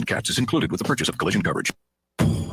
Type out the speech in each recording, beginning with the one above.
cats is included with the purchase of collision coverage.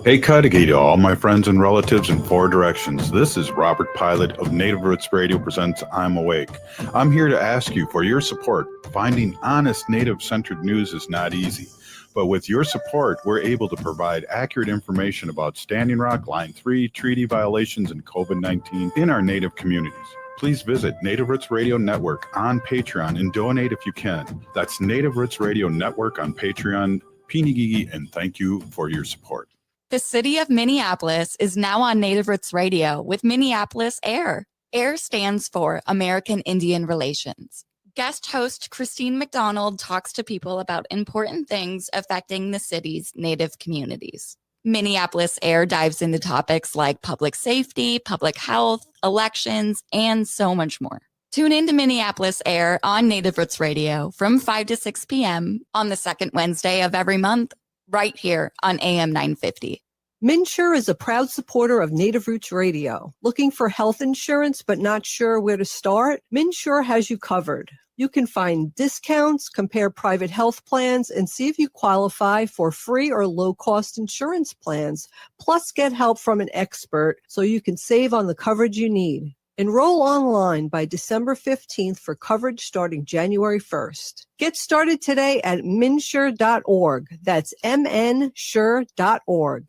Hey, Cudahy to all my friends and relatives in four directions. This is Robert Pilot of Native Roots Radio presents I'm Awake. I'm here to ask you for your support. Finding honest Native-centered news is not easy. But with your support, we're able to provide accurate information about Standing Rock, Line 3, treaty violations, and COVID-19 in our Native communities. Please visit Native Roots Radio Network on Patreon and donate if you can. That's Native Roots Radio Network on Patreon. Pinigigi, and thank you for your support. The city of Minneapolis is now on Native Roots Radio with Minneapolis AIR. AIR stands for American Indian Relations. Guest host Christine McDonald talks to people about important things affecting the city's Native communities. Minneapolis AIR dives into topics like public safety, public health, elections, and so much more. Tune in to Minneapolis AIR on Native Roots Radio from 5 to 6 p.m. on the second Wednesday of every month, right here on AM 950. MNsure is a proud supporter of Native Roots Radio. Looking for health insurance but not sure where to start? MNsure has you covered. You can find discounts, compare private health plans, and see if you qualify for free or low-cost insurance plans. Plus, get help from an expert so you can save on the coverage you need. Enroll online by December 15th for coverage starting January 1st. Get started today at mnsure.org. That's mnsure.org.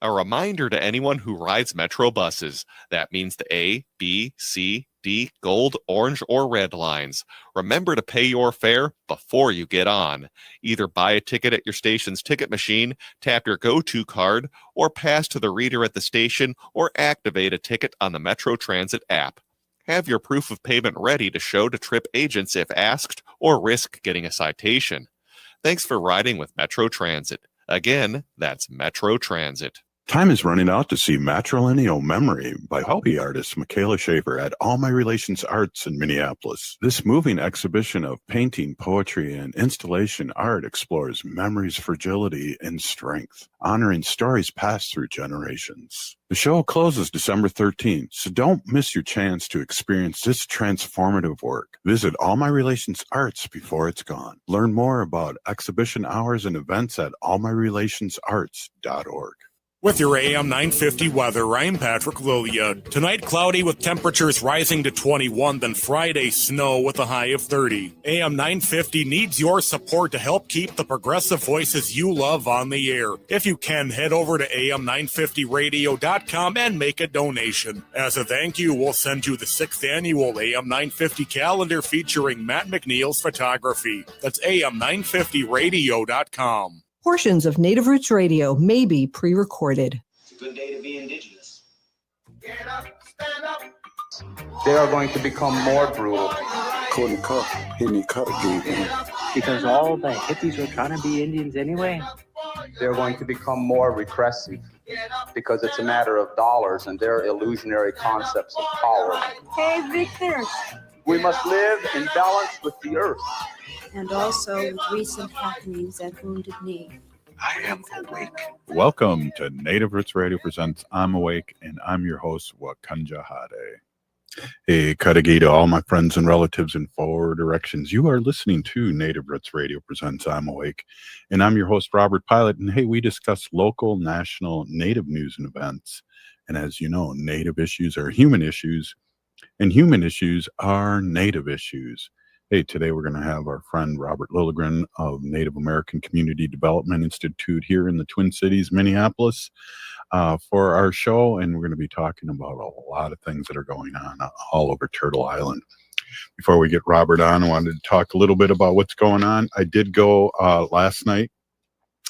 A reminder to anyone who rides Metro buses. That means the A, B, C, D, gold, orange, or red lines. Remember to pay your fare before you get on. Either buy a ticket at your station's ticket machine, tap your go-to card, or pass to the reader at the station, or activate a ticket on the Metro Transit app. Have your proof of payment ready to show to trip agents if asked, or risk getting a citation. Thanks for riding with Metro Transit. Again, that's Metro Transit. Time is running out to see Matrilineal Memory by hobby artist Michaela Schaefer at All My Relations Arts in Minneapolis. This moving exhibition of painting, poetry, and installation art explores memory's fragility and strength, honoring stories passed through generations. The show closes December 13th, so don't miss your chance to experience this transformative work. Visit All My Relations Arts before it's gone. Learn more about exhibition hours and events at allmyrelationsarts.org. With your AM 950 weather, I'm Patrick Lilia. Tonight, cloudy with temperatures rising to 21, then Friday, snow with a high of 30. AM 950 needs your support to help keep the progressive voices you love on the air. If you can, head over to am950radio.com and make a donation. As a thank you, we'll send you the 6th annual AM 950 calendar featuring Matt McNeil's photography. That's am950radio.com. Portions of Native Roots Radio may be pre-recorded. It's a good day to be indigenous. Get up, stand up. They are going to become more brutal. Couldn't cut, hitting cut again. Because all the hippies were trying to be Indians anyway. They're going to become more regressive because it's a matter of dollars and their illusionary concepts of power. Hey, Victor. We must live in balance with the earth. And also with recent happenings at Wounded Knee. I am awake. Welcome to Native Roots Radio presents I'm Awake, and I'm your host, Wakanja Hade. Hey, Cudahy to all my friends and relatives in four directions. You are listening to Native Roots Radio presents I'm Awake, and I'm your host, Robert Pilot. And hey, we discuss local, national, Native news and events. And as you know, Native issues are human issues, and human issues are Native issues. Hey, today we're going to have our friend Robert Lilligren of Native American Community Development Institute here in the Twin Cities, Minneapolis, for our show. And we're going to be talking about a lot of things that are going on all over Turtle Island. Before we get Robert on, I wanted to talk a little bit about what's going on. I did go last night,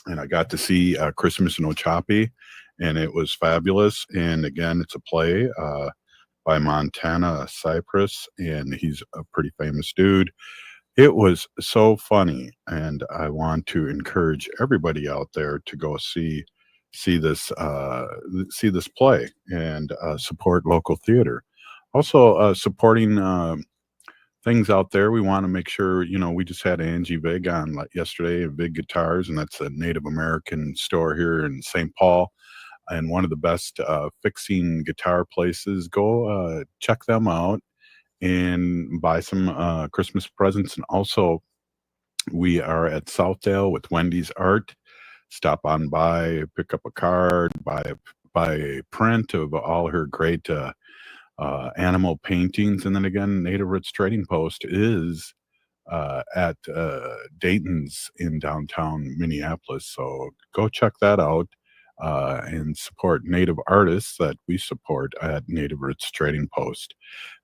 and I got to see Christmas in Ochapi, and it was fabulous. And again, it's a play by Montana Cypress, and he's a pretty famous dude. It was so funny, and I want to encourage everybody out there to go see this play and support local theater. Also, supporting things out there. We want to make sure, we just had Angie Vig on yesterday at Vig Guitars, and that's a Native American store here in St. Paul. And one of the best fixing guitar places. Go check them out and buy some Christmas presents. And also, we are at Southdale with Wendy's Art stop on by, pick up a card, buy a print of all her great animal paintings. And then again, Native Roots Trading Post is at Dayton's in downtown Minneapolis. So go check that out and support Native artists that we support at Native Roots Trading Post.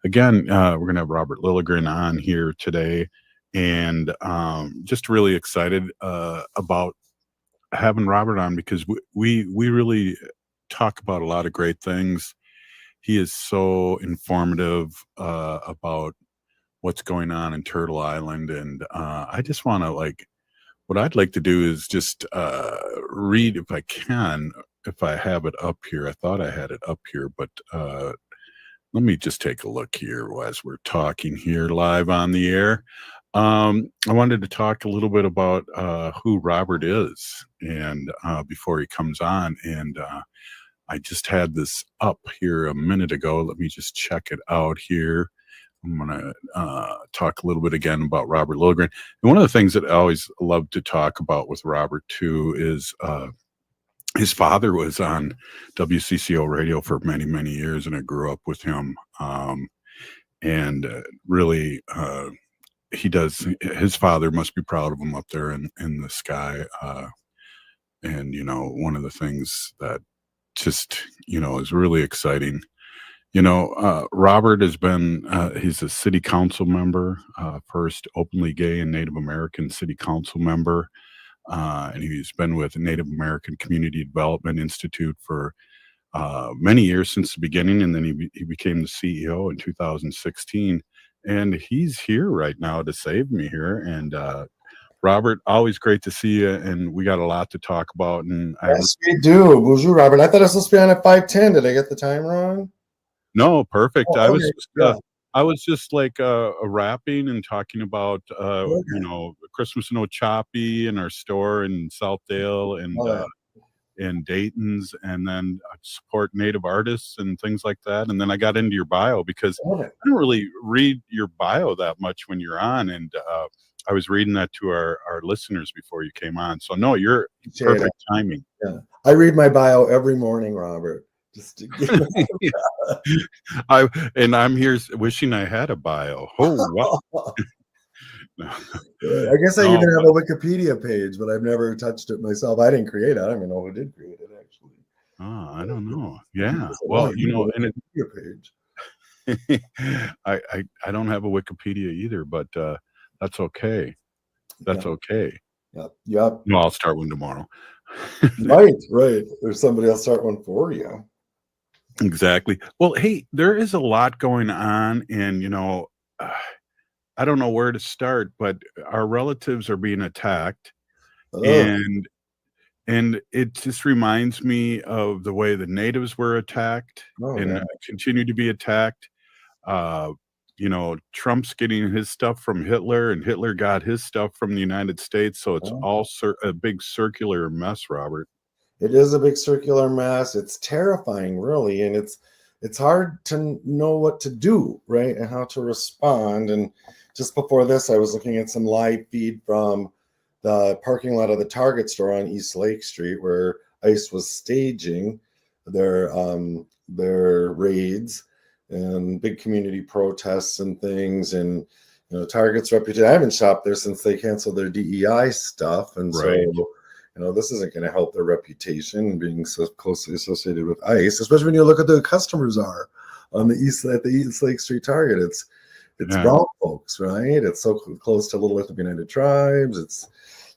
Again, we're going to have Robert Lilligren on here today, and just really excited about having Robert on because we really talk about a lot of great things. He is so informative about what's going on in Turtle Island, and I just want to what I'd like to do is just read, if I can, if I have it up here. I thought I had it up here, but let me just take a look here as we're talking here live on the air. I wanted to talk a little bit about who Robert is, and before he comes on, and I just had this up here a minute ago. Let me just check it out here. I'm going to talk a little bit again about Robert Lilligren. And one of the things that I always love to talk about with Robert, too, is his father was on WCCO radio for many, many years, and I grew up with him. And really, his father must be proud of him up there in the sky. And, one of the things that just, is really exciting. Robert has been, he's a city council member, first openly gay and Native American city council member. And he's been with the Native American Community Development Institute for many years since the beginning. And then he became the CEO in 2016. And he's here right now to save me here. And Robert, always great to see you. And we got a lot to talk about. And yes, we do. Bonjour, Robert. I thought I was supposed to be on at 5:10. Did I get the time wrong? No, perfect. Oh, I okay. was just rapping and talking about Christmas in Ochapi and our store in Southdale and Dayton's, and then support Native artists and things like that. And then I got into your bio because I don't really read your bio that much when you're on, and I was reading that to our listeners before you came on. So no, you're perfect timing. Yeah, I read my bio every morning, Robert. Just to get I'm here wishing I had a bio. Oh, wow. I guess I even have a Wikipedia page, but I've never touched it myself. I didn't create it. I don't even know who did create it, actually. Oh, I don't know. Yeah. Well, and page. I don't have a Wikipedia either, but that's okay. That's okay. Yep. No, I'll start one tomorrow. Right. There's somebody else start one for you. Exactly. Well, hey, there is a lot going on, and I don't know where to start, but our relatives are being attacked, and it just reminds me of the way the natives were attacked continue to be attacked. Trump's getting his stuff from Hitler, and Hitler got his stuff from the United States, so it's all a big circular mess, Robert. It is a big circular mess. It's terrifying, really, and it's hard to know what to do, right, and how to respond. And just before this, I was looking at some live feed from the parking lot of the Target store on East Lake Street, where ICE was staging their raids and big community protests and things. And Target's reputation. I haven't shopped there since they canceled their DEI stuff, and right. So this isn't going to help their reputation being so closely associated with ICE, especially when you look at the customers are on the East Lake Street Target. It's brown folks, right? It's so close to Little Ethiopian United Tribes. It's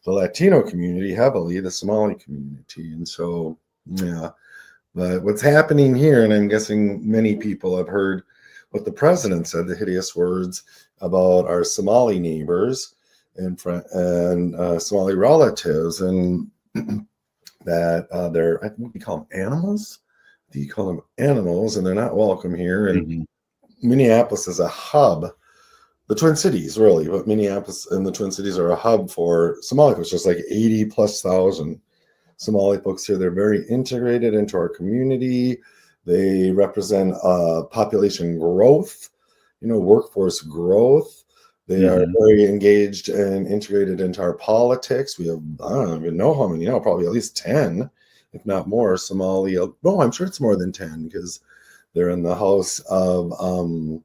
the Latino community heavily, the Somali community. And so, yeah. But what's happening here, and I'm guessing many people have heard what the president said, the hideous words about our Somali neighbors and Somali relatives, and that they're, I think we call them animals. Do you call them animals? And they're not welcome here. And Minneapolis is a hub. The Twin Cities, really, but Minneapolis and the Twin Cities are a hub for Somali folks. Just like 80,000+ Somali folks here. They're very integrated into our community. They represent population growth, workforce growth. They are very engaged and integrated into our politics. We have, I don't even know how many now, probably at least 10, if not more, Somali. No, I'm sure it's more than 10 because they're in the House of the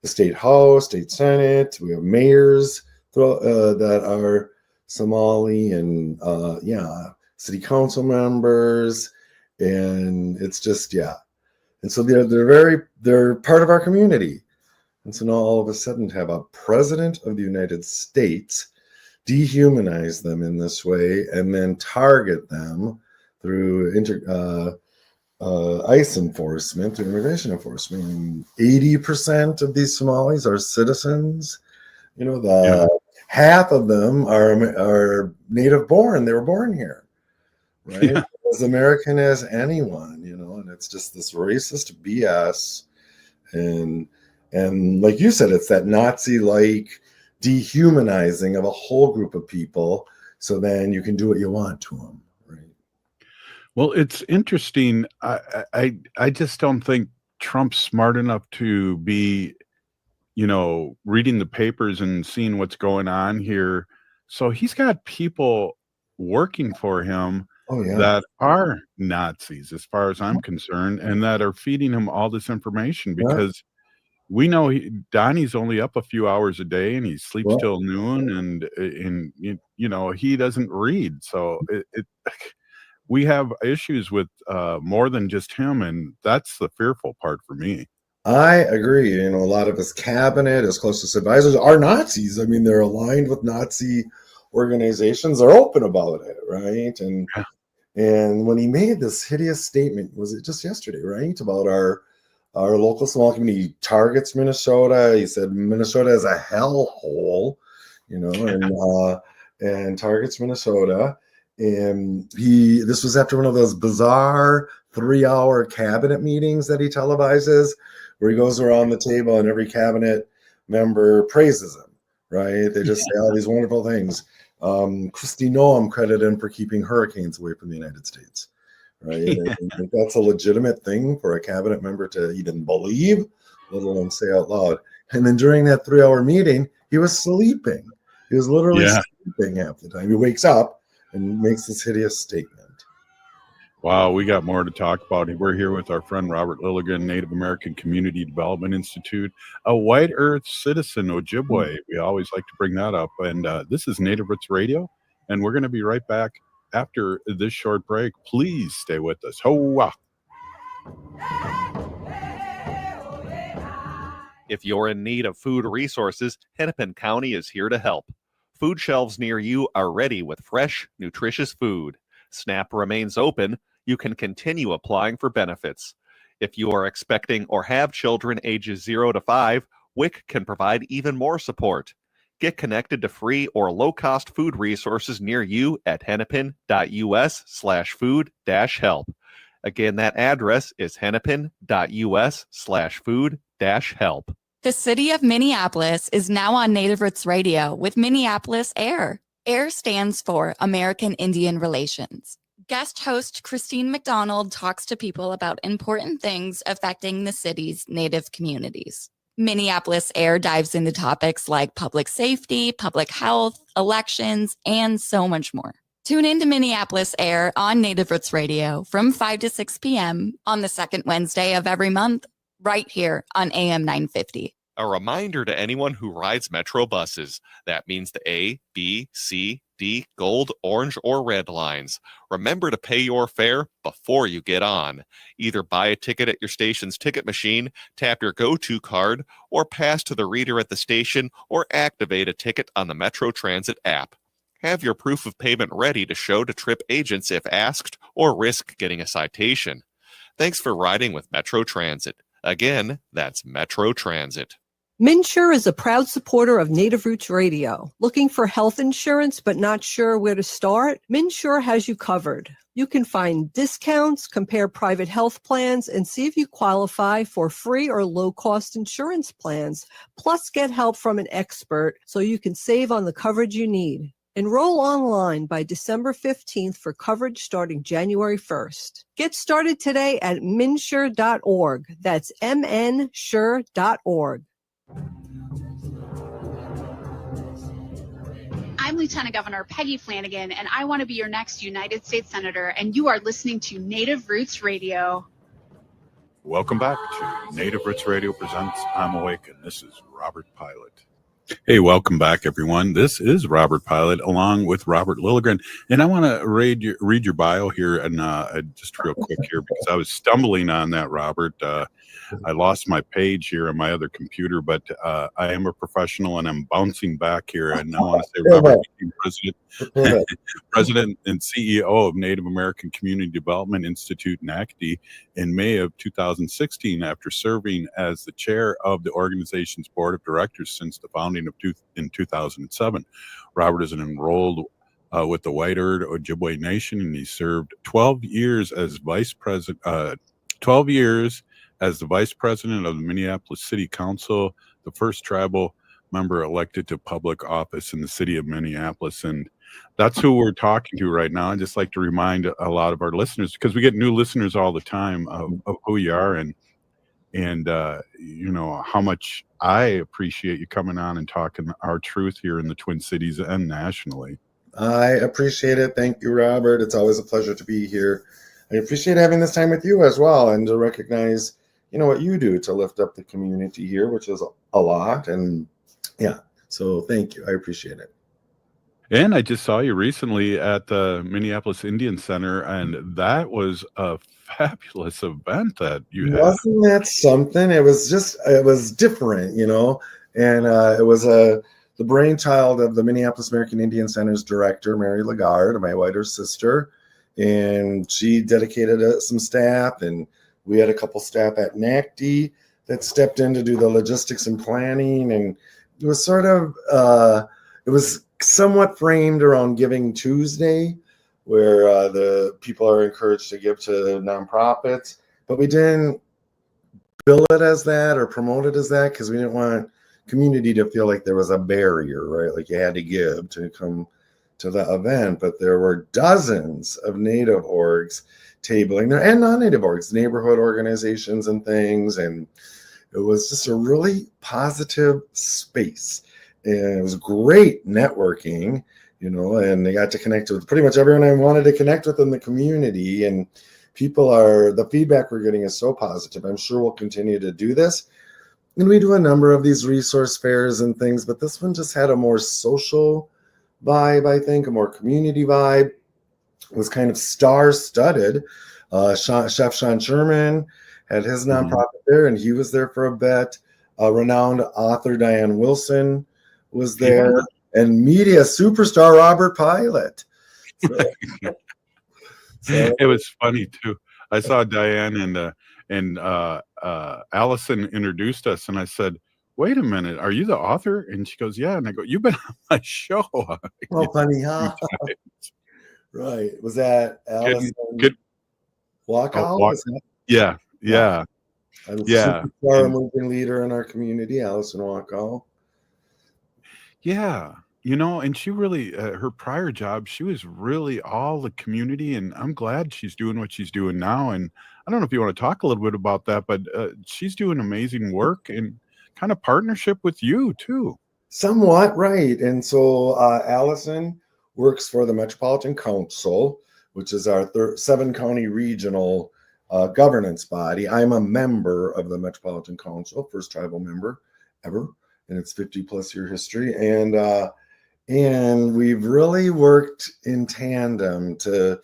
State House, State Senate. We have mayors that are Somali and, city council members. And it's just, And so they're part of our community. And so now all of a sudden to have a president of the United States dehumanize them in this way and then target them through ICE enforcement, through immigration enforcement. And 80% of these Somalis are citizens. Half of them are native born. They were born here, right? As American as anyone, and it's just this racist BS. And like you said, it's that Nazi-like dehumanizing of a whole group of people, so then you can do what you want to them, right? Well, it's interesting. I just don't think Trump's smart enough to be, reading the papers and seeing what's going on here. So he's got people working for him that are Nazis, as far as I'm concerned, and that are feeding him all this information because we know Donnie's only up a few hours a day and he sleeps till noon and he doesn't read. So we have issues with more than just him. And that's the fearful part for me. I agree. A lot of his cabinet, his closest advisors are Nazis. I mean, they're aligned with Nazi organizations. They're open about it, right? And when he made this hideous statement, was it just yesterday, right? About our local Somali community targets Minnesota. He said Minnesota is a hellhole, and targets Minnesota. And this was after one of those bizarre 3-hour cabinet meetings that he televises, where he goes around the table and every cabinet member praises him, right? They just say all these wonderful things. Kristi Noem credited him for keeping hurricanes away from the United States. Right, and that's a legitimate thing for a cabinet member to even believe, let alone say out loud. And then during that 3-hour meeting, he was sleeping. He was literally sleeping half the time. He wakes up and makes this hideous statement. Wow, we got more to talk about. We're here with our friend Robert Lilligren, Native American Community Development Institute, a White Earth citizen, Ojibwe. We always like to bring that up. And this is Native Roots Radio, and we're going to be right back after this short break. Please stay with us. Hoa! If you're in need of food resources, Hennepin County is here to help. Food shelves near you are ready with fresh, nutritious food. SNAP remains open. You can continue applying for benefits. If you are expecting or have children ages 0 to 5, WIC can provide even more support. Get connected to free or low-cost food resources near you at hennepin.us/food-help. Again, that address is hennepin.us/food-help. The city of Minneapolis is now on Native Roots Radio with Minneapolis AIR. AIR stands for American Indian Relations. Guest host Christine McDonald talks to people about important things affecting the city's Native communities. Minneapolis AIR dives into topics like public safety, public health, elections, and so much more. Tune in to Minneapolis AIR on Native Roots Radio from 5 to 6 p.m. on the second Wednesday of every month, right here on AM 950. A reminder to anyone who rides Metro buses. That means the A, B, C, D, gold, orange, or red lines. Remember to pay your fare before you get on. Either buy a ticket at your station's ticket machine, tap your go-to card, or pass to the reader at the station, or activate a ticket on the Metro Transit app. Have your proof of payment ready to show to trip agents if asked, or risk getting a citation. Thanks for riding with Metro Transit. Again, that's Metro Transit. MNsure is a proud supporter of Native Roots Radio. Looking for health insurance but not sure where to start? MNsure has you covered. You can find discounts, compare private health plans, and see if you qualify for free or low-cost insurance plans. Plus, get help from an expert so you can save on the coverage you need. Enroll online by December 15th for coverage starting January 1st. Get started today at mnsure.org. That's mnsure.org. Lieutenant Governor Peggy Flanagan, and I want to be your next United States Senator, and you are listening to Native Roots Radio. Welcome back to Native Roots Radio presents I'm Awake, and this is Robert Pilot. Hey, welcome back, everyone. This is Robert Pilot along with Robert Lilligren, and I want to read your bio here, and just real quick here, because I was stumbling on that, Robert. I lost my page here on my other computer, but I am a professional, and I'm bouncing back here, and I want to say Robert became president and CEO of Native American Community Development Institute, NACD, in May of 2016 after serving as the chair of the organization's board of directors since the founding in 2007. Robert is an enrolled with the White Earth Ojibwe Nation, and he served 12 years as vice president. 12 years as the vice president of the Minneapolis City Council, the first tribal member elected to public office in the city of Minneapolis. And that's who we're talking to right now. I'd just like to remind a lot of our listeners, because we get new listeners all the time, of who you are and you know, how much I appreciate you coming on and talking our truth here in the Twin Cities and nationally. I appreciate it. Thank you, Robert. It's always a pleasure to be here. I appreciate having this time with you as well, and to recognize, you know, what you do to lift up the community here, which is a lot. And yeah, so thank you. I appreciate it. And I just saw you recently at the Minneapolis Indian Center, and that was a fabulous event that you had. Wasn't that something? It was different, you know, and it was the brainchild of the Minneapolis American Indian Center's director, Mary Lagarde, my whiter sister, and she dedicated some staff, and we had a couple staff at NACD that stepped in to do the logistics and planning, and it was sort of it was somewhat framed around Giving Tuesday, where the people are encouraged to give to nonprofits, but we didn't bill it as that or promote it as that because we didn't want community to feel like there was a barrier, right? Like you had to give to come to the event. But there were dozens of Native orgs tabling there, and non-Native orgs, neighborhood organizations and things, and it was just a really positive space. And it was great networking, you know, and I got to connect with pretty much everyone I wanted to connect with in the community. And the feedback we're getting is so positive. I'm sure we'll continue to do this. And we do a number of these resource fairs and things, but this one just had a more social vibe, I think, a more community vibe. It was kind of star-studded. Chef Sean Sherman had his nonprofit there, and he was there for a bit. Renowned author Diane Wilson was there, and media superstar Robert Pilot. So it was funny too. I saw Diane and Allison introduced us, and I said, "Wait a minute, are you the author?" And she goes, "Yeah." And I go, "You've been on my show." Well, funny, huh? Right. Was that Allison Walkout? Yeah. I'm a moving leader in our community, Allison Walkout. Yeah. You know, and she really, her prior job, she was really all the community, and I'm glad she's doing what she's doing now. And I don't know if you want to talk a little bit about that, but she's doing amazing work and kind of partnership with you too. Somewhat, right. And so Allison works for the Metropolitan Council, which is our 7-county regional governance body. I'm a member of the Metropolitan Council, first tribal member ever in its 50-plus year history. And we've really worked in tandem to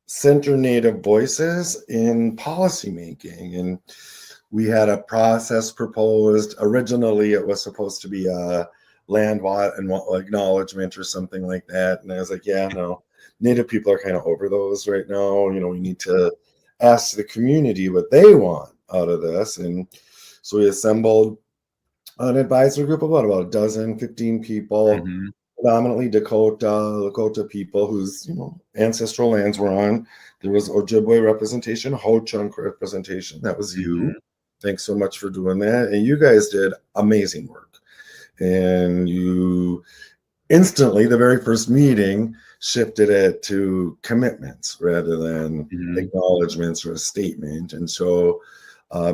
center Native voices in policymaking. And we had a process proposed. Originally, it was supposed to be a land acknowledgement or something like that. And I was like, yeah, no, Native people are kind of over those right now. You know, we need to ask the community what they want out of this. And so we assembled an advisory group of about 15 people, predominantly Lakota people whose, you know, ancestral lands were on. There was Ojibwe representation, Ho-Chunk representation. That was you. Thanks so much for doing that. And you guys did amazing work. And you instantly, the very first meeting, shifted it to commitments rather than acknowledgements or a statement. And so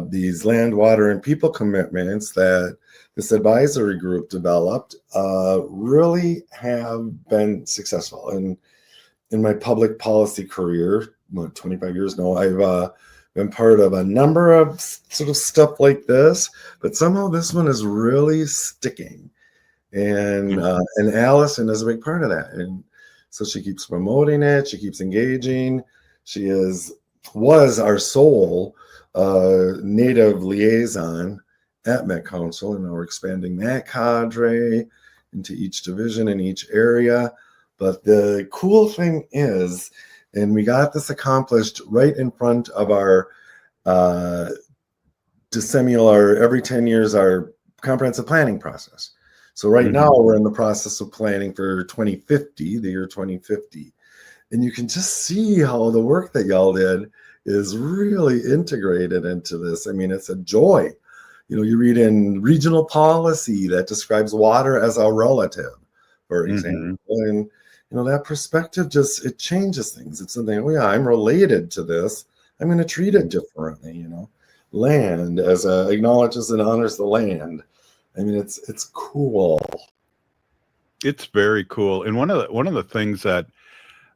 these land, water, and people commitments that this advisory group developed really have been successful. And in my public policy career, 25 years now, I've been part of a number of sort of stuff like this, but somehow this one is really sticking. And Allison is a big part of that. And so she keeps promoting it. She keeps engaging. She was our sole Native liaison at Met Council, and now we're expanding that cadre into each division in each area. But the cool thing is, and we got this accomplished right in front of our decennial, every 10 years, our comprehensive planning process. So right now we're in the process of planning for 2050, the year 2050. And you can just see how the work that y'all did is really integrated into this. I mean, it's a joy. You know, you read in regional policy that describes water as a relative, for example. And, you know, that perspective it changes things. It's something, oh yeah, I'm related to this. I'm going to treat it differently, you know. Land acknowledges and honors the land. I mean, it's cool. It's very cool. And one of the things that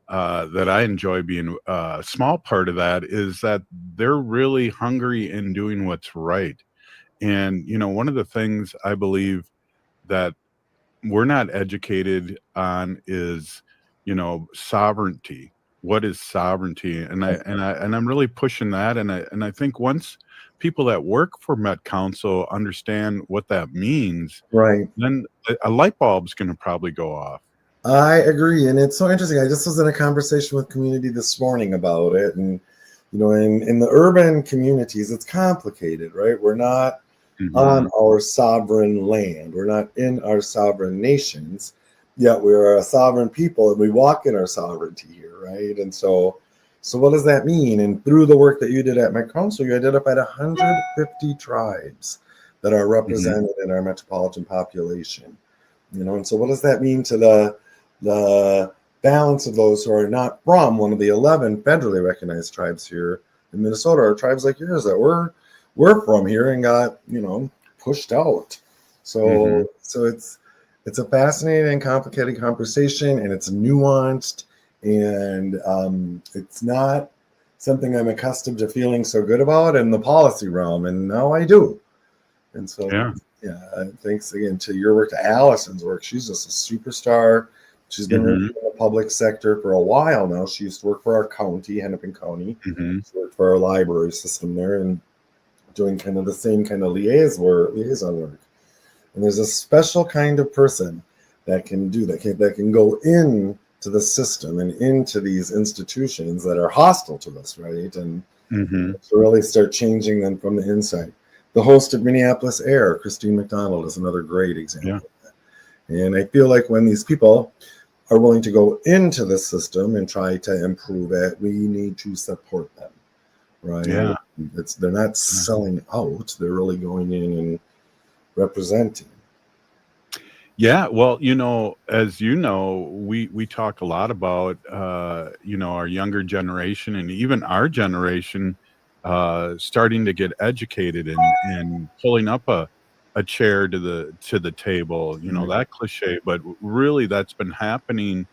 I enjoy being a small part of that is that they're really hungry in doing what's right. And, you know, one of the things I believe that we're not educated on is, you know, sovereignty. What is sovereignty? And I'm really pushing that. And I think once people that work for Met Council understand what that means, right, then a light bulb's going to probably go off. I agree. And it's so interesting. I just was in a conversation with community this morning about it. And, you know, in the urban communities, it's complicated, right? We're not on our sovereign land. We're not in our sovereign nations, yet we're a sovereign people and we walk in our sovereignty here, right? And so what does that mean? And through the work that you did at Met Council, you identified 150 tribes that are represented in our metropolitan population. You know, and so what does that mean to the balance of those who are not from one of the 11 federally recognized tribes here in Minnesota, or tribes like yours that we're from here and got, you know, pushed out. So it's a fascinating, complicated conversation, and it's nuanced, and it's not something I'm accustomed to feeling so good about in the policy realm, and now I do. And so thanks again to your work, to Allison's work. She's just a superstar. She's been working in the public sector for a while now. She used to work for our county, Hennepin County. She worked for our library system there and doing kind of the same kind of liaison work. And there's a special kind of person that can do that, can go into the system and into these institutions that are hostile to us, right? And to really start changing them from the inside. The host of Minneapolis Air, Christine McDonald, is another great example of that. And I feel like when these people are willing to go into the system and try to improve it, we need to support them, right? Yeah. They're not selling out. They're really going in and representing. Yeah, well, you know, as you know, we talk a lot about, you know, our younger generation and even our generation starting to get educated and pulling up a chair to the table, you know, that cliche, but really that's been happening,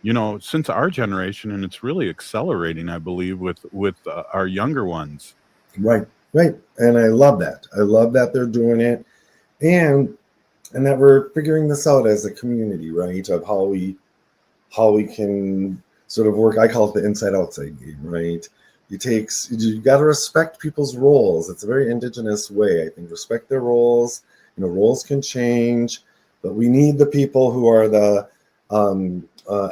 you know, since our generation, and it's really accelerating, I believe, with our younger ones. Right. And I love that. I love that they're doing it, and that we're figuring this out as a community, right? Of how we can sort of work. I call it the inside outside game, right? You got to respect people's roles. It's a very indigenous way, I think. Respect their roles. You know, roles can change, but we need the people who are the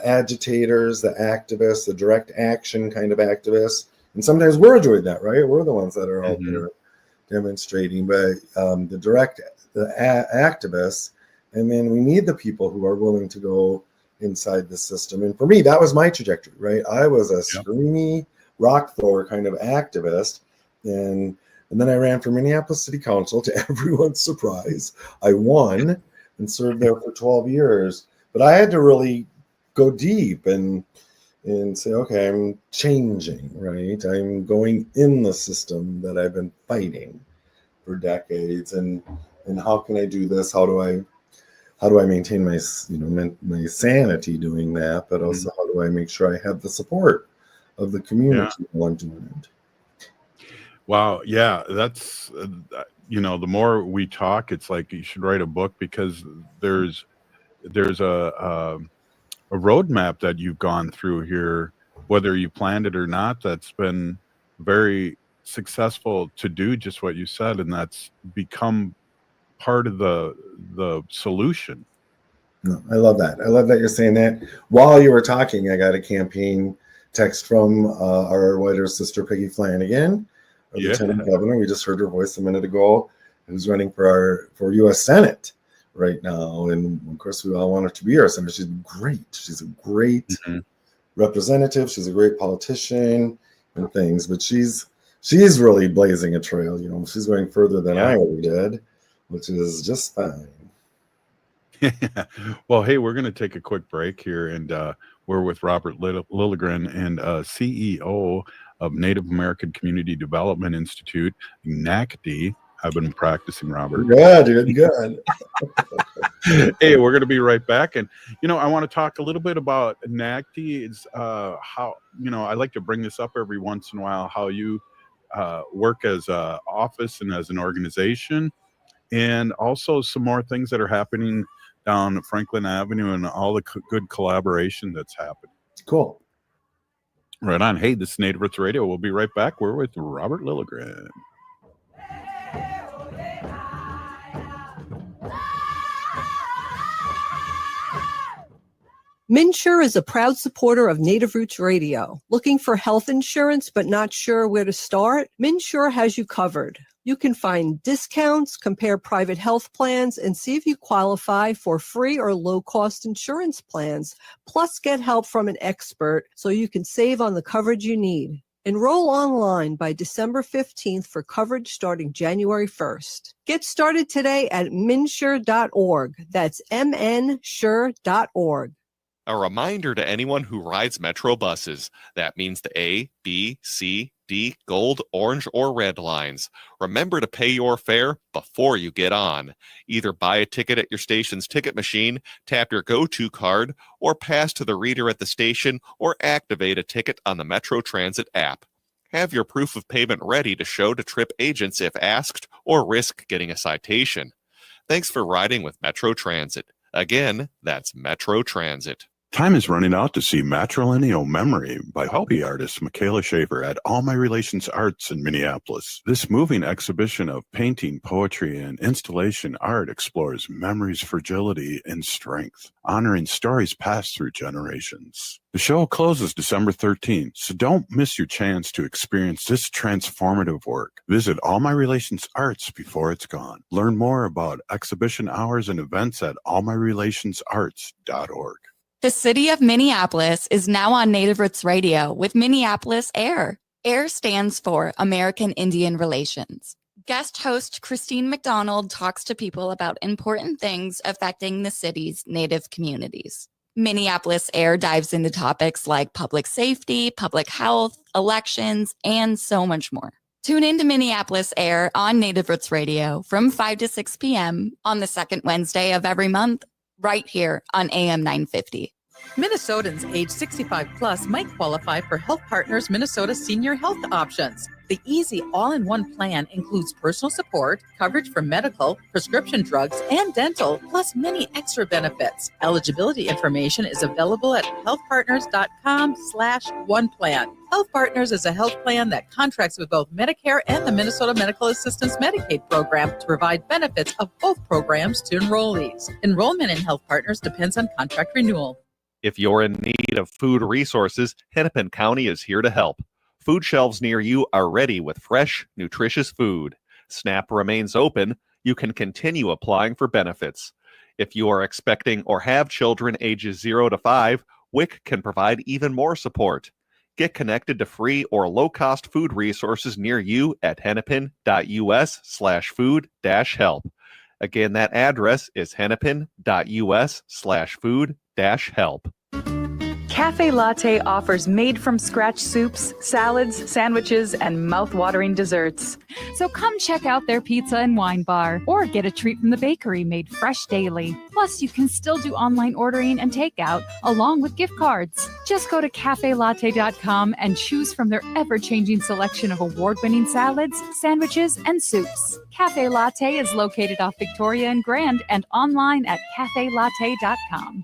agitators, the activists, the direct action kind of activists. And sometimes we're doing that, right? We're the ones that are out there demonstrating, but the activists, and then we need the people who are willing to go inside the system. And for me, that was my trajectory, right? I was a screamy rock thrower kind of activist, and then I ran for Minneapolis City Council. To everyone's surprise, I won and served there for 12 years. But I had to really go deep and and say, okay, I'm changing, right? I'm going in the system that I've been fighting for decades, and how can I do this? How do I maintain my my sanity doing that? But also, how do I make sure I have the support of the community while I'm doing it? Wow, yeah, that's the more we talk, it's like you should write a book, because there's a roadmap that you've gone through here, whether you planned it or not, that's been very successful to do just what you said, and that's become part of the solution. No, I love that. I love that you're saying that. While you were talking, I got a campaign text from our writer sister, Peggy Flanagan, our Lieutenant Governor. We just heard her voice a minute ago, who's running for U.S. Senate right now. And of course, we all want her to be our senator. She's great. She's a great representative. She's a great politician and things, but she's really blazing a trail. She's going further than I ever did, which is just fine. Well, hey, we're going to take a quick break here, and we're with Robert Lilligren, and CEO of Native American Community Development Institute, NACD. I've been practicing, Robert. Good. Hey, we're going to be right back, and I want to talk a little bit about NACD. It's how I like to bring this up every once in a while, how you work as an office and as an organization, and also some more things that are happening down Franklin Avenue and all the good collaboration that's happening. Cool. Right on. Hey, this is Native Roots Radio. We'll be right back. We're with Robert Lilligren. MNsure is a proud supporter of Native Roots Radio. Looking for health insurance but not sure where to start? MNsure has you covered. You can find discounts, compare private health plans, and see if you qualify for free or low-cost insurance plans. Plus, get help from an expert so you can save on the coverage you need. Enroll online by December 15th for coverage starting January 1st. Get started today at mnsure.org. That's mnsure.org. A reminder to anyone who rides Metro buses. That means the A, B, C, D, gold, orange, or red lines. Remember to pay your fare before you get on. Either buy a ticket at your station's ticket machine, tap your go-to card, or pass to the reader at the station, or activate a ticket on the Metro Transit app. Have your proof of payment ready to show to trip agents if asked, or risk getting a citation. Thanks for riding with Metro Transit. Again, that's Metro Transit. Time is running out to see Matrilineal Memory by hobby artist Michaela Schaefer at All My Relations Arts in Minneapolis. This moving exhibition of painting, poetry, and installation art explores memory's fragility and strength, honoring stories passed through generations. The show closes December 13th, so don't miss your chance to experience this transformative work. Visit All My Relations Arts before it's gone. Learn more about exhibition hours and events at allmyrelationsarts.org. The city of Minneapolis is now on Native Roots Radio with Minneapolis AIR. AIR stands for American Indian Relations. Guest host Christine McDonald talks to people about important things affecting the city's Native communities. Minneapolis AIR dives into topics like public safety, public health, elections, and so much more. Tune in to Minneapolis AIR on Native Roots Radio from 5 to 6 p.m. on the second Wednesday of every month, right here on AM 950. Minnesotans age 65 plus might qualify for Health Partners Minnesota Senior Health Options. The easy all-in-one plan includes personal support, coverage for medical, prescription drugs, and dental, plus many extra benefits. Eligibility information is available at healthpartners.com/oneplan. Health Partners is a health plan that contracts with both Medicare and the Minnesota Medical Assistance Medicaid program to provide benefits of both programs to enrollees. Enrollment in Health Partners depends on contract renewal. If you're in need of food resources, Hennepin County is here to help. Food shelves near you are ready with fresh, nutritious food. SNAP remains open. You can continue applying for benefits. If you are expecting or have children ages 0 to 5, WIC can provide even more support. Get connected to free or low-cost food resources near you at hennepin.us/food-help. Again, that address is hennepin.us/food-help. Cafe Latte offers made-from-scratch soups, salads, sandwiches, and mouth-watering desserts. So come check out their pizza and wine bar, or get a treat from the bakery made fresh daily. Plus, you can still do online ordering and takeout, along with gift cards. Just go to cafelatte.com and choose from their ever-changing selection of award-winning salads, sandwiches, and soups. Cafe Latte is located off Victoria and Grand and online at cafelatte.com.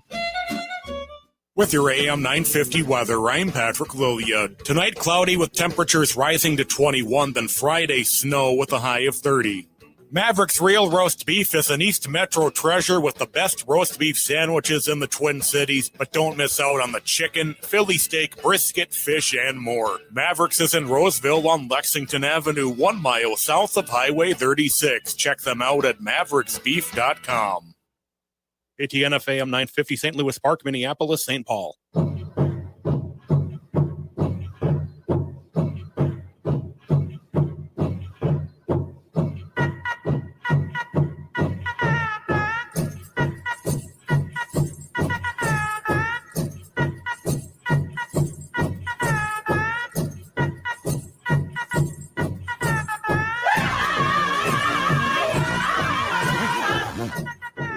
With your AM 950 weather, I'm Patrick Lilia. Tonight, cloudy with temperatures rising to 21, then Friday, snow with a high of 30. Maverick's Real Roast Beef is an East Metro treasure with the best roast beef sandwiches in the Twin Cities, but don't miss out on the chicken, Philly steak, brisket, fish, and more. Maverick's is in Roseville on Lexington Avenue, 1 mile south of Highway 36. Check them out at mavericksbeef.com. ATNF AM 950, St. Louis Park, Minneapolis, St. Paul.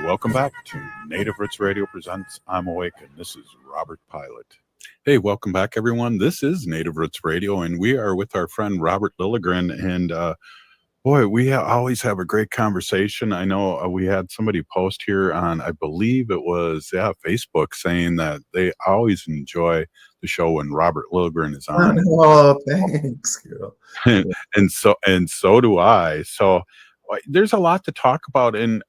Welcome back to Native Roots Radio presents I'm Awake, and this is Robert Pilot. Hey, welcome back, everyone. This is Native Roots Radio, and we are with our friend Robert Lilligren. And boy, we always have a great conversation. I know we had somebody post here on, I believe it was Facebook, saying that they always enjoy the show when Robert Lilligren is on. Oh, thanks. and so do I. So there's a lot to talk about, and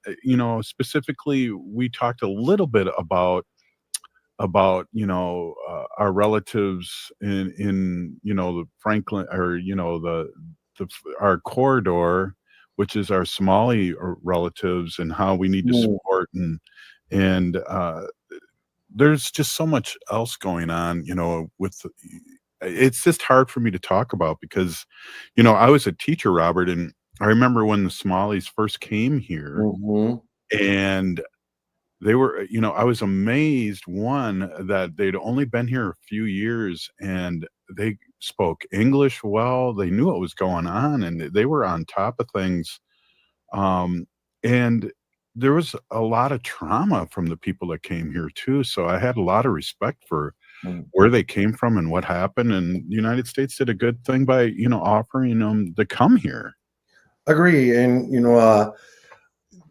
specifically we talked a little bit about our relatives in the Franklin, or our corridor, which is our Somali relatives, and how we need to support, and there's just so much else going on, it's just hard for me to talk about because I was a teacher, Robert, and I remember when the Somalis first came here, and they were, I was amazed, one, that they'd only been here a few years, and they spoke English well. They knew what was going on, and they were on top of things. And there was a lot of trauma from the people that came here too. So I had a lot of respect for where they came from and what happened. And the United States did a good thing by, offering them to come here. Agree. And,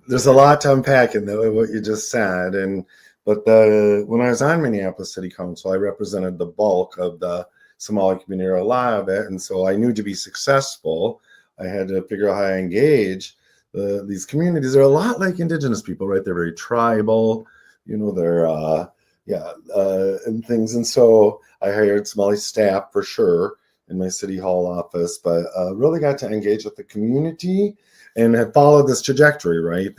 there's a lot to unpack in what you just said. But when I was on Minneapolis City Council, I represented the bulk of the Somali community, or a lot of it. And so I knew to be successful, I had to figure out how to engage these communities. They're a lot like Indigenous people, right? They're very tribal, they're, and things. And so I hired Somali staff for sure in my city hall office, but really got to engage with the community and have followed this trajectory, right?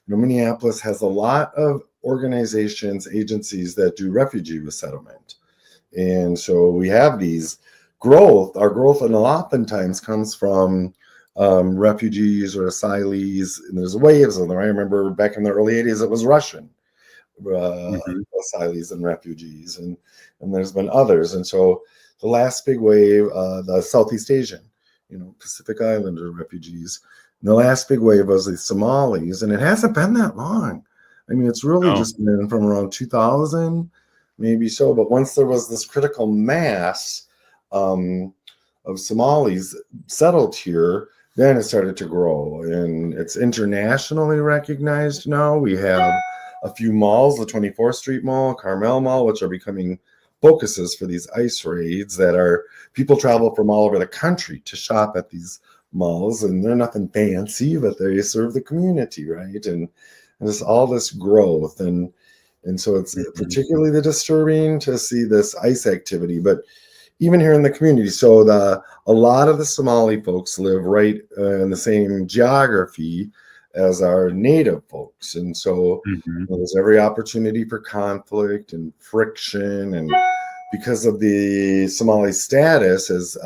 Minneapolis has a lot of organizations, agencies that do refugee resettlement. And so we have these growth. Our growth, and oftentimes comes from refugees or asylees, and there's waves of them. I remember back in the early 80s, it was Russian asylees and refugees, and there's been others. And so the last big wave, the Southeast Asian, Pacific Islander refugees. And the last big wave was the Somalis, and it hasn't been that long. I mean, it's really just been from around 2000, maybe so. But once there was this critical mass of Somalis settled here, then it started to grow, and it's internationally recognized now. We have a few malls, the 24th Street Mall, Carmel Mall, which are becoming focuses for these ICE raids that are, people travel from all over the country to shop at these malls, and they're nothing fancy, but they serve the community, right? And there's all this growth, and so it's particularly disturbing to see this ICE activity, but even here in the community. So a lot of the Somali folks live right in the same geography as our native folks, and so there's every opportunity for conflict and friction, and because of the Somali status as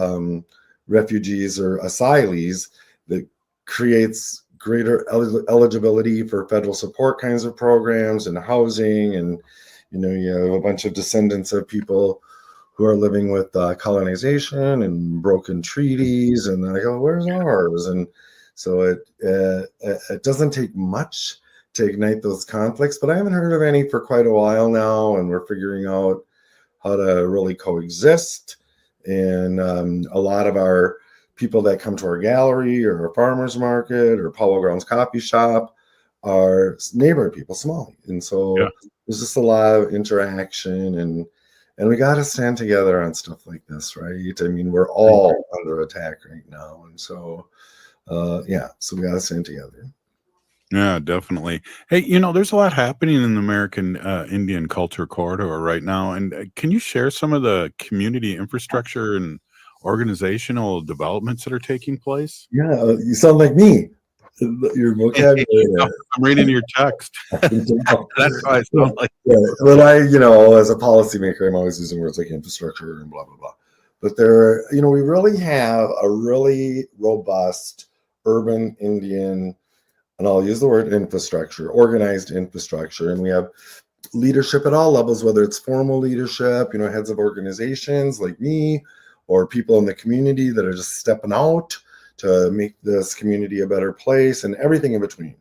refugees or asylees, that creates greater eligibility for federal support kinds of programs and housing, and You have a bunch of descendants of people who are living with colonization and broken treaties, and I go, where's ours? And so it doesn't take much to ignite those conflicts, but I haven't heard of any for quite a while now, and we're figuring out how to really coexist. And a lot of our people that come to our gallery or our farmers market or Powell Grounds coffee shop are neighbor people, Somali. And so there's just a lot of interaction, and we got to stand together on stuff like this, right? I mean, we're all under attack right now. And so, so we got to stand together. Yeah, definitely. Hey, there's a lot happening in the American Indian Culture Corridor right now. And can you share some of the community infrastructure and organizational developments that are taking place? Yeah, you sound like me. Your vocabulary. I'm reading your text. That's why I sound like. Yeah, but as a policymaker, I'm always using words like infrastructure and blah blah blah. But we really have a really robust urban Indian, and I'll use the word infrastructure, organized infrastructure, and we have leadership at all levels, whether it's formal leadership, heads of organizations like me, or people in the community that are just stepping out to make this community a better place, and everything in between.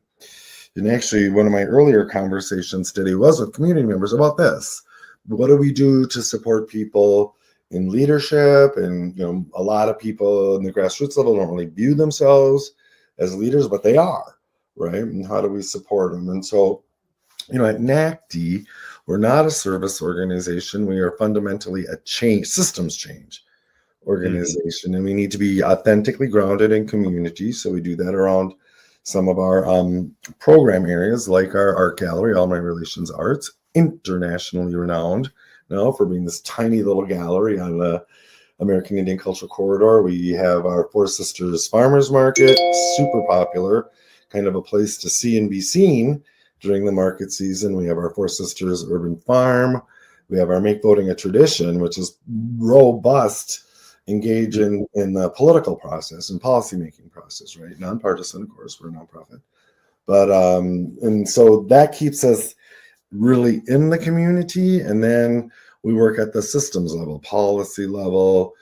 And actually, one of my earlier conversations today was with community members about this. What do we do to support people in leadership? And a lot of people in the grassroots level don't really view themselves as leaders, but they are, right? And how do we support them? And so, at NACD, we're not a service organization. We are fundamentally a systems change organization, and we need to be authentically grounded in community. So we do that around some of our program areas, like our art gallery, All My Relations Arts, internationally renowned now for being this tiny little gallery on the American Indian Cultural Corridor. We have our Four Sisters Farmers Market, super popular, kind of a place to see and be seen during the market season. We have our Four Sisters Urban Farm. We have our Make Voting a Tradition, which is robust, engage in the political process and policymaking process, right? Nonpartisan, of course, we're a nonprofit. But, and so that keeps us really in the community. And then we work at the systems level, policy level,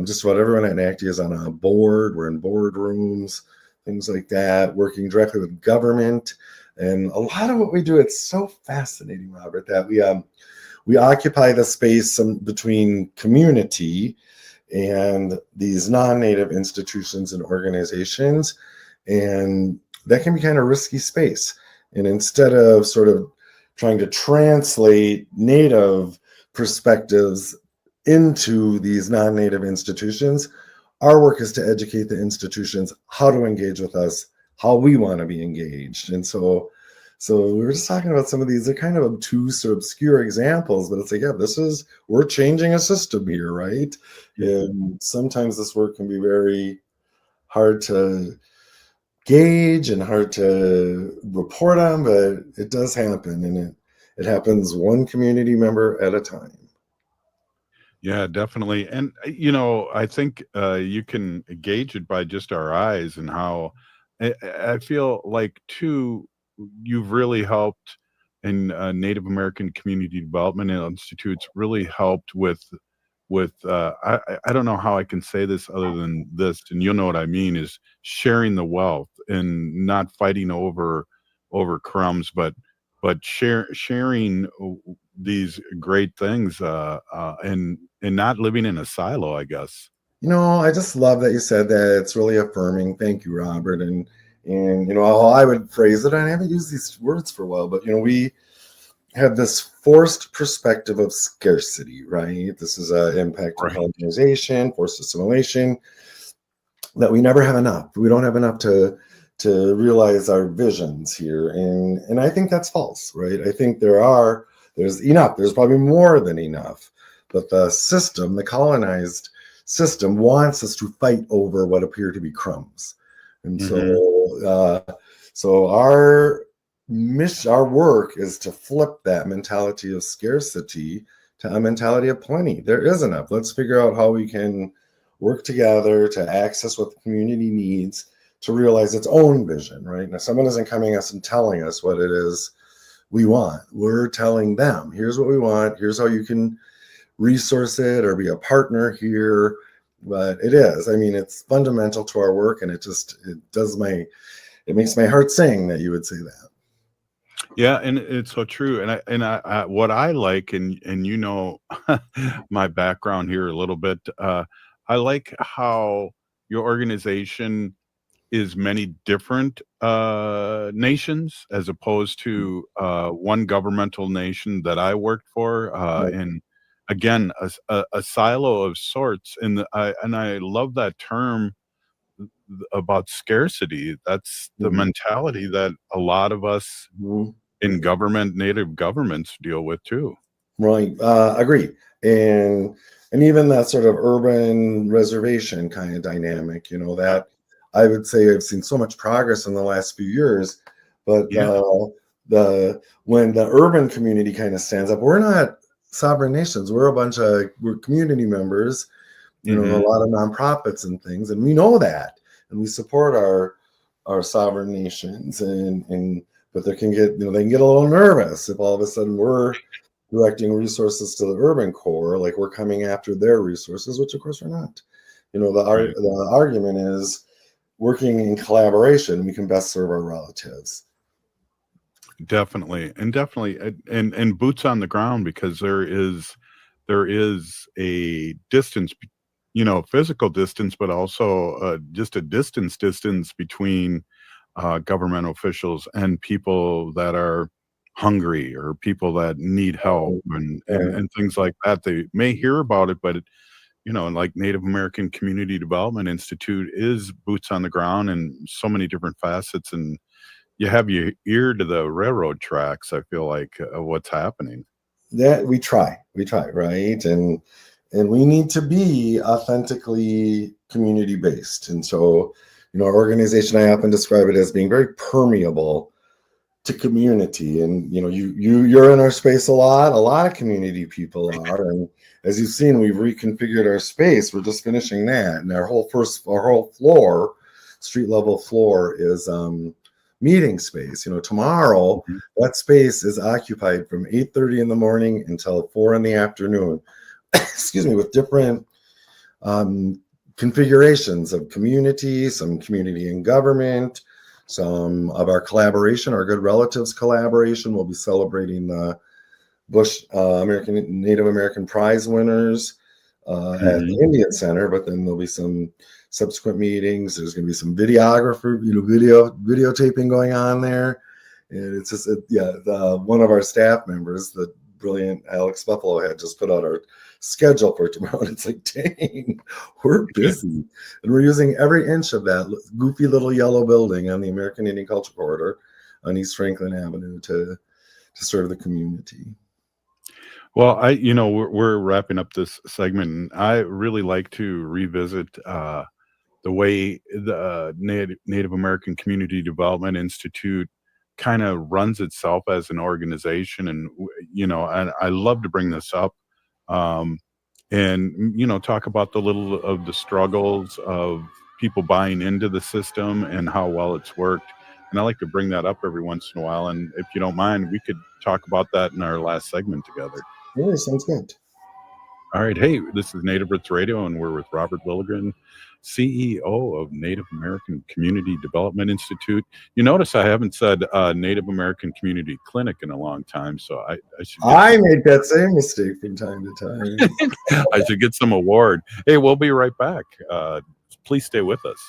just about everyone at NACD is on a board. We're in boardrooms, things like that, working directly with government. And a lot of what we do, it's so fascinating, Robert, that we occupy the space between community and these non-native institutions and organizations, and that can be kind of risky space. And instead of sort of trying to translate native perspectives into these non-native institutions, our work is to educate the institutions how to engage with us, how we want to be engaged. And so we were just talking about some of these, they're kind of obtuse or obscure examples, but it's like, we're changing a system here, right? And sometimes this work can be very hard to gauge and hard to report on, but it does happen, and it happens one community member at a time. Yeah, definitely. And, I think you can gauge it by just our eyes, and how I feel like, too, you've really helped in Native American Community Development Institutes, really helped with I don't know how I can say this other than this, and you'll know what I mean, is sharing the wealth and not fighting over crumbs, but sharing these great things, and not living in a silo, I guess. I just love that you said that. It's really affirming. Thank you, Robert. And how I would phrase it, I haven't used these words for a while, but we have this forced perspective of scarcity, right? This is an impact of colonization, forced assimilation, that we never have enough. We don't have enough to realize our visions here. And I think that's false, right? I think there's enough. There's probably more than enough. But the system, the colonized system, wants us to fight over what appear to be crumbs. And so our work is to flip that mentality of scarcity to a mentality of plenty. There is enough. Let's figure out how we can work together to access what the community needs to realize its own vision, right? Now, someone isn't coming us and telling us what it is we want. We're telling them, here's what we want. Here's how you can resource it or be a partner here. But it is, I mean, it's fundamental to our work, and it makes my heart sing that you would say that. Yeah, and it's so true. And I what I like, and you know, my background here a little bit. I like how your organization is many different nations, as opposed to one governmental nation that I worked for. And again, a silo of sorts. And I love that term about scarcity. That's the mentality that a lot of us in native governments deal with too. Right. Agree. And even that sort of urban reservation kind of dynamic, you know, that I would say I've seen so much progress in the last few years, but when the urban community kind of stands up, we're not sovereign nations. We're community members, you know, a lot of nonprofits and things, and we know that, and we support our sovereign nations, but they can get a little nervous if all of a sudden we're directing resources to the urban core, like we're coming after their resources, which of course we're not. You know, the argument is working in collaboration, we can best serve our relatives. Definitely, and boots on the ground, because there is a distance, you know, physical distance, but also just a distance between government officials and people that are hungry or people that need help and things like that. They may hear about it, but you know, like Native American Community Development Institute is boots on the ground in so many different facets, and you have your ear to the railroad tracks. I feel like what's happening. That we try, right? And we need to be authentically community based. And so, you know, our organization, I often describe it as being very permeable to community. And, you know, you're in our space a lot of community people are. And as you've seen, we've reconfigured our space. We're just finishing that. And our whole floor, street level floor, is meeting space. You know, tomorrow that space is occupied from 8:30 in the morning until 4 in the afternoon. Excuse me, with different configurations of community, some community and government, some of our collaboration, our Good Relatives collaboration. We'll be celebrating the Bush Native American Prize winners at the Indian Center, but then there'll be some subsequent meetings. There's going to be some videographer, you know, videotaping going on there. And it's just, one of our staff members, the brilliant Alex Buffalo, had just put out our schedule for tomorrow. And it's like, dang, we're busy. And we're using every inch of that goofy little yellow building on the American Indian Culture Corridor on East Franklin Avenue to serve the community. Well, we're wrapping up this segment, and I really like to revisit the way the Native American Community Development Institute kind of runs itself as an organization. And, you know, I love to bring this up and, you know, talk about the struggles of people buying into the system and how well it's worked. And I like to bring that up every once in a while. And if you don't mind, we could talk about that in our last segment together. Yeah, sounds good. All right. Hey, this is Native Roots Radio, and we're with Robert Lilligren, CEO of Native American Community Development Institute. You notice I haven't said Native American Community Clinic in a long time, so I should. I make that same mistake from time to time. I should get some award. Hey, we'll be right back. Please stay with us.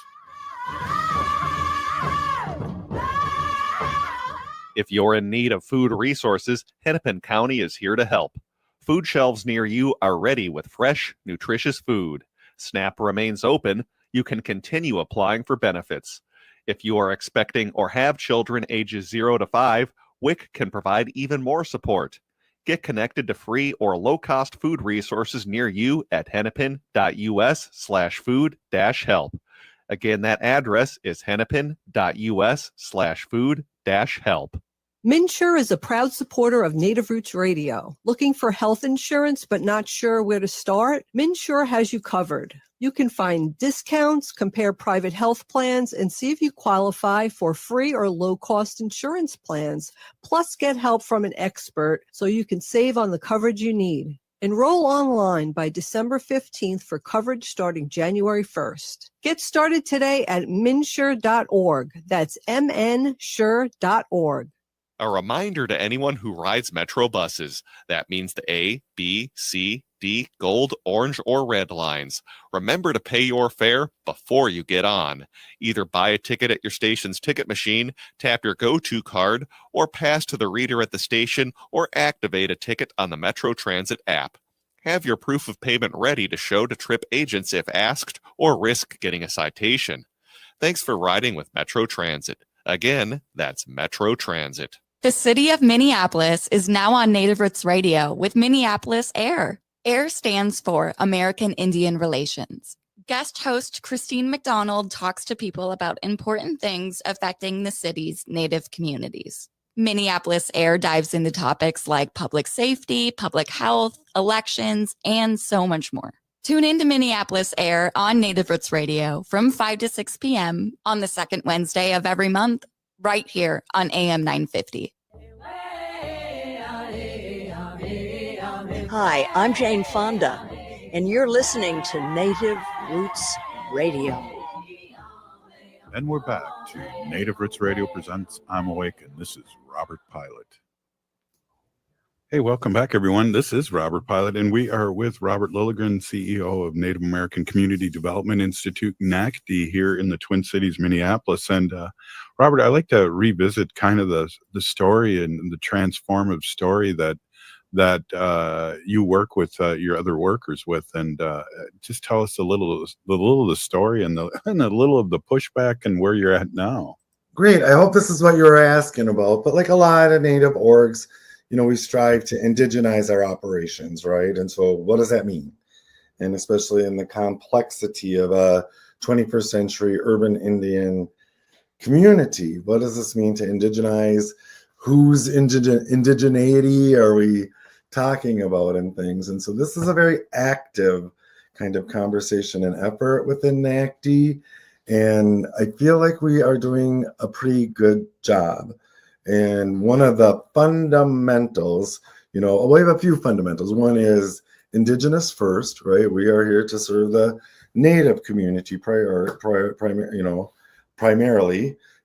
If you're in need of food resources, Hennepin County is here to help. Food shelves near you are ready with fresh, nutritious food. SNAP remains open. You can continue applying for benefits. If you are expecting or have children ages 0 to 5, WIC can provide even more support. Get connected to free or low-cost food resources near you at hennepin.us/food-help. Again, that address is hennepin.us/food-help. MNsure is a proud supporter of Native Roots Radio. Looking for health insurance but not sure where to start? MNsure has you covered. You can find discounts, compare private health plans, and see if you qualify for free or low-cost insurance plans. Plus, get help from an expert so you can save on the coverage you need. Enroll online by December 15th for coverage starting January 1st. Get started today at mnsure.org. That's mnsure.org. A reminder to anyone who rides Metro buses. That means the A, B, C, D, gold, orange, or red lines. Remember to pay your fare before you get on. Either buy a ticket at your station's ticket machine, tap your go-to card, or pass to the reader at the station, or activate a ticket on the Metro Transit app. Have your proof of payment ready to show to trip agents if asked, or risk getting a citation. Thanks for riding with Metro Transit. Again, that's Metro Transit. The city of Minneapolis is now on Native Roots Radio with Minneapolis Air. AIR stands for American Indian Relations. Guest host Christine McDonald talks to people about important things affecting the city's Native communities. Minneapolis Air dives into topics like public safety, public health, elections, and so much more. Tune in to Minneapolis Air on Native Roots Radio from 5 to 6 p.m. on the second Wednesday of every month, right here on AM 950. Hi, I'm Jane Fonda, and you're listening to Native Roots Radio. And we're back to Native Roots Radio presents I'm Awake, and this is Robert Pilot. Hey, welcome back, everyone. This is Robert Pilot, and we are with Robert Lilligren, CEO of Native American Community Development Institute, NACD, here in the Twin Cities, Minneapolis. And Robert, I'd like to revisit kind of the story and the transformative story that you work with your other workers with, and just tell us a little of the story and a little of the pushback and where you're at now. Great. I hope this is what you were asking about. But like a lot of Native orgs, we strive to indigenize our operations, right? And so what does that mean? And especially in the complexity of a 21st century urban Indian community, what does this mean to indigenize? Whose indigeneity are we talking about and things? And so this is a very active kind of conversation and effort within NACD. And I feel like we are doing a pretty good job. And one of the fundamentals, we have a few fundamentals. One is Indigenous first, right? We are here to serve the Native community primarily.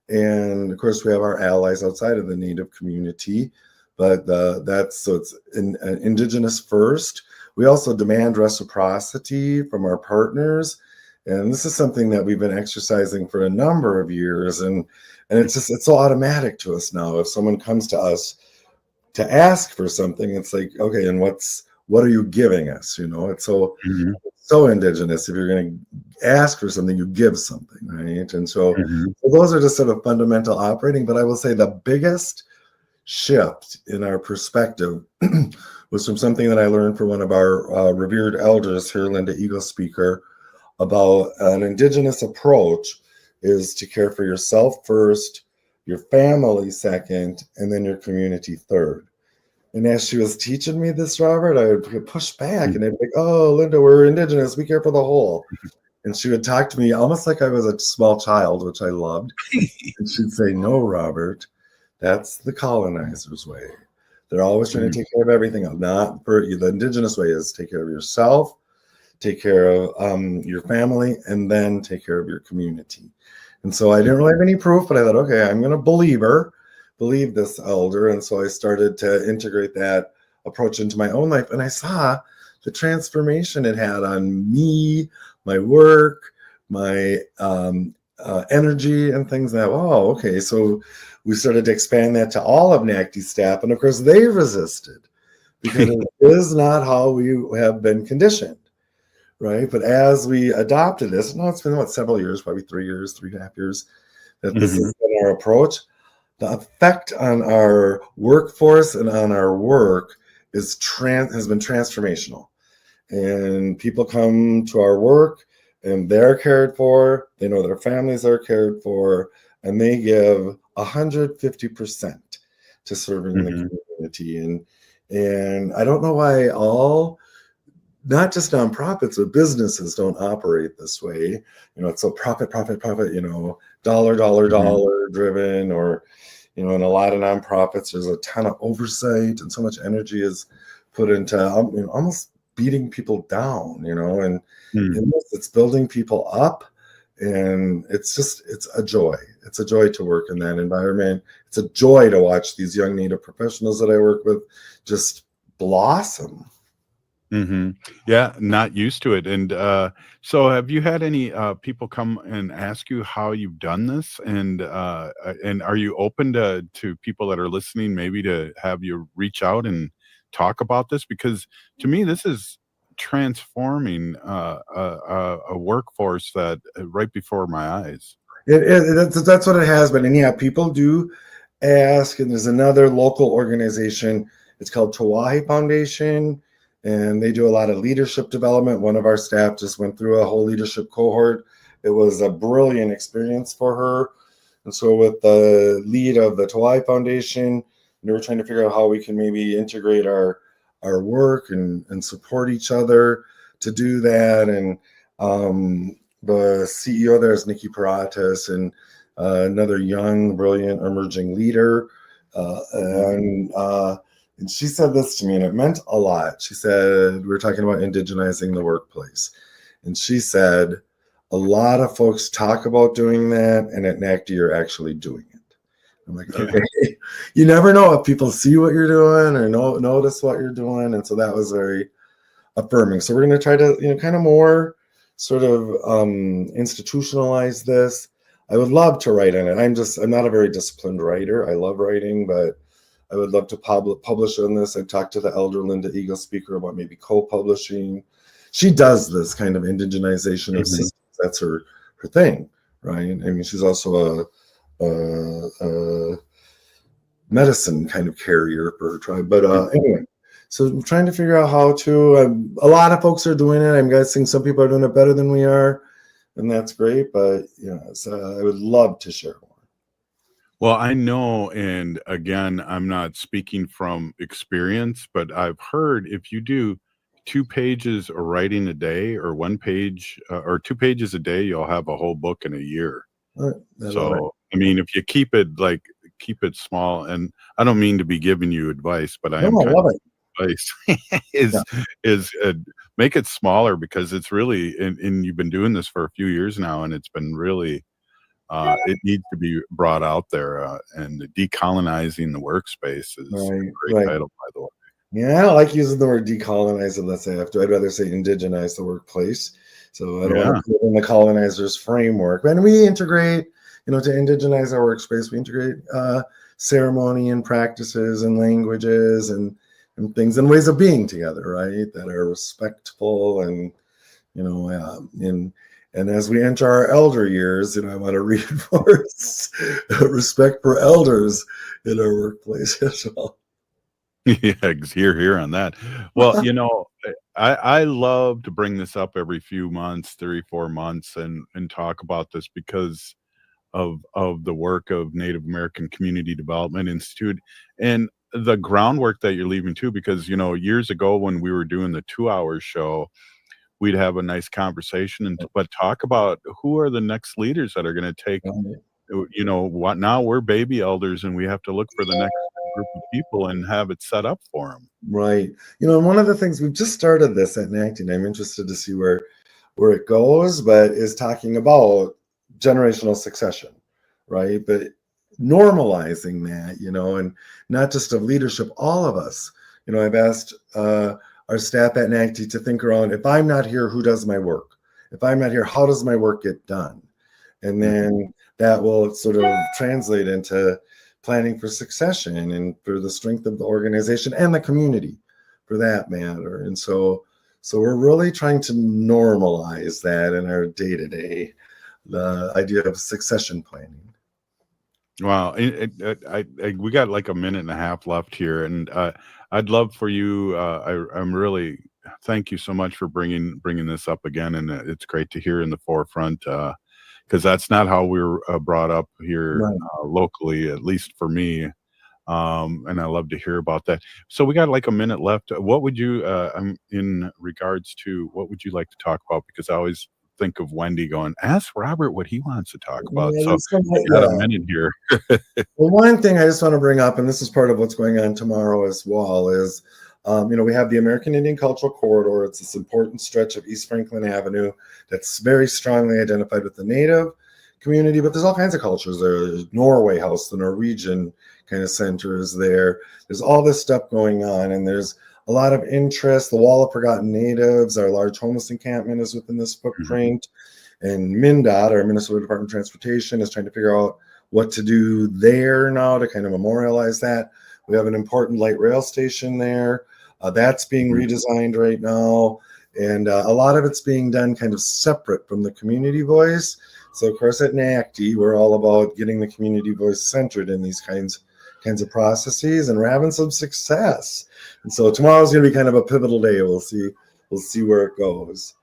And of course, we have our allies outside of the Native community, but it's Indigenous first. We also demand reciprocity from our partners. And this is something that we've been exercising for a number of years. And it's so automatic to us now. If someone comes to us to ask for something, it's like, okay, and what are you giving us? It's so Indigenous. If you're going to ask for something, you give something, right? And so those are just sort of fundamental operating. But I will say the biggest shift in our perspective was from something that I learned from one of our revered elders here, Linda Eagle Speaker, about an Indigenous approach is to care for yourself first, your family second, and then your community third. And as she was teaching me this, Robert, I would push back and I'd be like, oh, Linda, we're Indigenous. We care for the whole. And she would talk to me almost like I was a small child, which I loved. And she'd say, no, Robert, that's the colonizer's way. They're always trying to take care of everything else. Not for the Indigenous way is take care of yourself, take care of your family, and then take care of your community. And so I didn't really have any proof, but I thought, okay, I'm going to believe this elder. And so I started to integrate that approach into my own life. And I saw the transformation it had on me, my work, my energy and things like that. Oh, okay. So we started to expand that to all of NACD staff. And of course, they resisted because it is not how we have been conditioned. Right. But as we adopted this, it's been several years, probably 3 years, 3.5 years, that this has been our approach. The effect on our workforce and on our work has been transformational. And people come to our work and they're cared for, they know their families are cared for, and they give 150%. to serving the community. And I don't know why not just nonprofits, but businesses don't operate this way. It's so profit, dollar driven, or, in a lot of nonprofits, there's a ton of oversight and so much energy is put into almost beating people down, and it's building people up. And it's a joy. It's a joy to work in that environment. It's a joy to watch these young Native professionals that I work with just blossom. Yeah, not used to it. And so have you had any people come and ask you how you've done this? And are you open to people that are listening, maybe to have you reach out and talk about this? Because to me, this is transforming a workforce that right before my eyes. That's what it has been. And yeah, people do ask, and there's another local organization. It's called Tawahi Foundation, and they do a lot of leadership development. One of our staff just went through a whole leadership cohort. It was a brilliant experience for her. And so with the lead of the Tawahi Foundation, we were trying to figure out how we can maybe integrate our work and support each other to do that. And the CEO there is Nikki Paratas, and another young, brilliant, emerging leader. And she said this to me, and it meant a lot. She said, we were talking about indigenizing the workplace. And she said, a lot of folks talk about doing that, and at NACD, you're actually doing it. I'm like, okay, you never know if people see what you're doing or notice what you're doing. And so that was very affirming. So we're going to try to, kind of more sort of institutionalize this. I would love to write in it. I'm not a very disciplined writer. I love writing, but I would love to publish on this. I've talked to the elder Linda Eagle Speaker about maybe co-publishing. She does this kind of indigenization of systems. That's her thing, right? I mean, she's also a medicine kind of carrier for her tribe. But anyway, so I'm trying to figure out how to. A lot of folks are doing it. I'm guessing some people are doing it better than we are, and that's great. But I would love to share more. Well, I know, and again, I'm not speaking from experience, but I've heard if you do 2 pages of writing a day, or 1 page or 2 pages a day, you'll have a whole book in a year. So, I mean, if you keep it small, and I don't mean to be giving you advice, but I love it. Advice is make it smaller, because it's really, and you've been doing this for a few years now, and it's been really, it needs to be brought out there, and decolonizing the workspace is a great title, by the way. Yeah, I don't like using the word decolonize unless I have to. I'd rather say indigenize the workplace. So I don't want to put in the colonizer's framework. And we integrate, to indigenize our workspace, we integrate ceremony and practices and languages and things and ways of being together, right? That are respectful and, and as we enter our elder years, I want to reinforce respect for elders in our workplace as well. Yeah, here on that. Well, I love to bring this up every few months, 3-4 months, and talk about this because of the work of Native American Community Development Institute and the groundwork that you're leaving too. Because years ago when we were doing the 2-hour show, we'd have a nice conversation but talk about who are the next leaders that are going to take. What now? We're baby elders, and we have to look for the next group of people and have it set up for them. Right. One of the things we've just started this at NACD, and I'm interested to see where it goes, but is talking about generational succession, right? But normalizing that, and not just of leadership, all of us. I've asked our staff at NACD to think around, if I'm not here, who does my work? If I'm not here, how does my work get done? And then that will sort of translate into planning for succession and for the strength of the organization and the community for that matter. And so we're really trying to normalize that in our day-to-day, the idea of succession planning. Wow. We got like a minute and a half left here, and I'd love for you, I'm really, thank you so much for bringing this up again, and it's great to hear in the forefront, because that's not how we were brought up here locally, at least for me. And I love to hear about that. So we got like a minute left. What would you, in regards to, what would you like to talk about? Because I always think of Wendy going, ask Robert what he wants to talk about. Yeah, So I got a minute here. Well, one thing I just want to bring up, and this is part of what's going on tomorrow as well, is we have the American Indian Cultural Corridor. It's this important stretch of East Franklin Avenue that's very strongly identified with the Native community, but there's all kinds of cultures there. There's Norway House, the Norwegian kind of center is there. There's all this stuff going on, and there's a lot of interest. The Wall of Forgotten Natives, our large homeless encampment, is within this footprint. And MnDOT, our Minnesota Department of Transportation, is trying to figure out what to do there now to kind of memorialize that. We have an important light rail station there. That's being redesigned right now. And a lot of it's being done kind of separate from the community voice. So, of course, at NACD, we're all about getting the community voice centered in these kinds of processes, and we're having some success. And so tomorrow's going to be kind of a pivotal day. We'll see where it goes.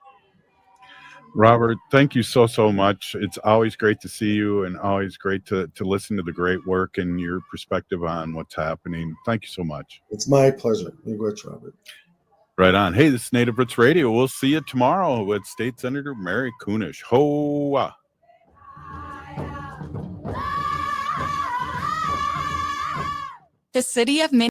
Robert, thank you so much. It's always great to see you, and always great to listen to the great work and your perspective on what's happening. Thank you so much. It's my pleasure. You bet, Robert. Right on. Hey, this is Native Roots Radio. We'll see you tomorrow with State Senator Mary Kunesh. Hoa. The city of